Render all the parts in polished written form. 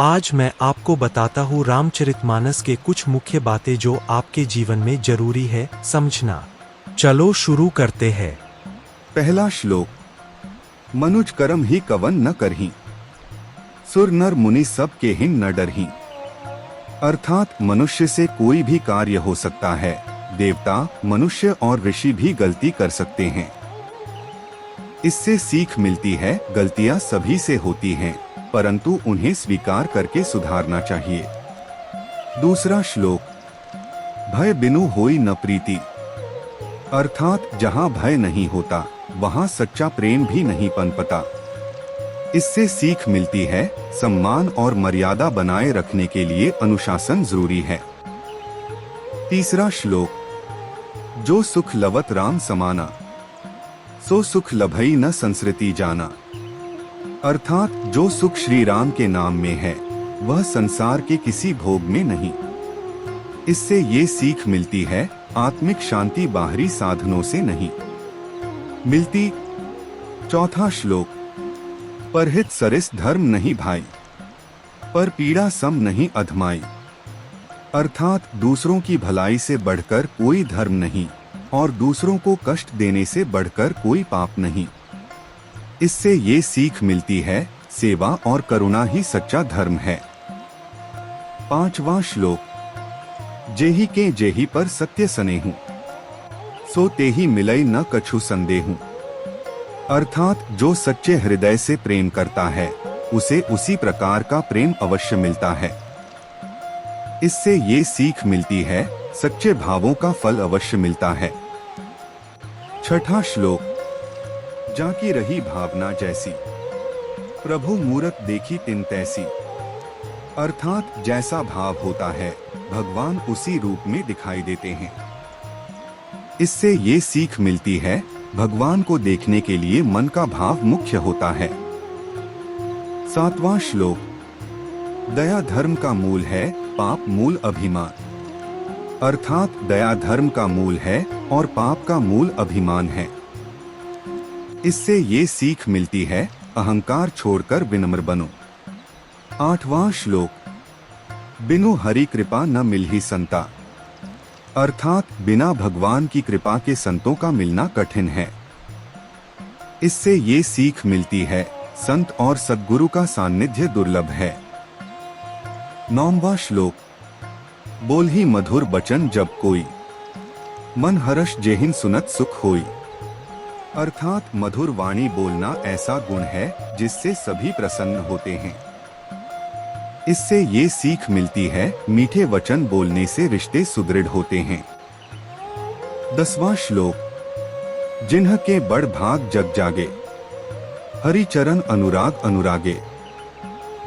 आज मैं आपको बताता हूँ रामचरितमानस के कुछ मुख्य बातें जो आपके जीवन में जरूरी है समझना। चलो शुरू करते हैं। पहला श्लोक। मनुज करम ही कवन न करही, सुर नर मुनि सब के हिन न डरही। अर्थात मनुष्य से कोई भी कार्य हो सकता है। देवता, मनुष्य और ऋषि भी गलती कर सकते हैं। इससे सीख मिलती है, गलतियां सभी से होती हैं, परंतु उन्हें स्वीकार करके सुधारना चाहिए। दूसरा श्लोक। भय बिनु होई न प्रीति, अर्थात जहाँ भय नहीं होता वहाँ सच्चा प्रेम भी नहीं पनपता। इससे सीख मिलती है, सम्मान और मर्यादा बनाए रखने के लिए अनुशासन जरूरी है। तीसरा श्लोक। जो सुख लवत राम समाना, सो सुख लभई न संसृति जाना। अर्थात जो सुख श्री राम के नाम में है वह संसार के किसी भोग में नहीं। इससे ये सीख मिलती है, आत्मिक शांति बाहरी साधनों से नहीं मिलती। चौथा श्लोक। परहित सरिस धर्म नहीं भाई, पर पीड़ा सम नहीं अधमाई। अर्थात दूसरों की भलाई से बढ़कर कोई धर्म नहीं और दूसरों को कष्ट देने से बढ़कर कोई पाप नहीं। इससे ये सीख मिलती है, सेवा और करुणा ही सच्चा धर्म है। पांचवा श्लोक। जेहि के जेहि पर सत्य सनेहु, सो तेहि मिलई न कछु संदेहु। अर्थात जो सच्चे हृदय से प्रेम करता है उसे उसी प्रकार का प्रेम अवश्य मिलता है। इससे ये सीख मिलती है, सच्चे भावों का फल अवश्य मिलता है। छठा श्लोक। जाकी रही भावना जैसी, प्रभु मूरत देखी तिन तैसी। अर्थात जैसा भाव होता है भगवान उसी रूप में दिखाई देते हैं। इससे ये सीख मिलती है, भगवान को देखने के लिए मन का भाव मुख्य होता है। सातवां श्लोक। दया धर्म का मूल है, पाप मूल अभिमान। अर्थात दया धर्म का मूल है और पाप का मूल अभिमान है। इससे ये सीख मिलती है, अहंकार छोड़कर विनम्र बनो। आठवां श्लोक। बिनु हरि कृपा न मिलहि संता। अर्थात बिना भगवान की कृपा के संतों का मिलना कठिन है। इससे ये सीख मिलती है, संत और सद्गुरु का सानिध्य दुर्लभ है। नौवां श्लोक। बोल ही मधुर बचन जब कोई, मन हर्ष जेहिन सुनत सुख होई। अर्थात मधुर वाणी बोलना ऐसा गुण है जिससे सभी प्रसन्न होते हैं। इससे ये सीख मिलती है, मीठे वचन बोलने से रिश्ते सुदृढ़ होते हैं। 10वां श्लोक। जिन्ह के बड़ भाग जग जागे, हरि चरण अनुराग अनुरागे।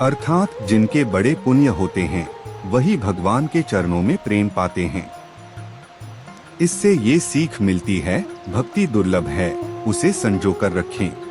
अर्थात जिनके बड़े पुण्य होते हैं वही भगवान के चरणों में प्रेम पाते हैं। इससे ये सीख मिलती है, भक्ति दुर्लभ है, उसे संजो कर रखें।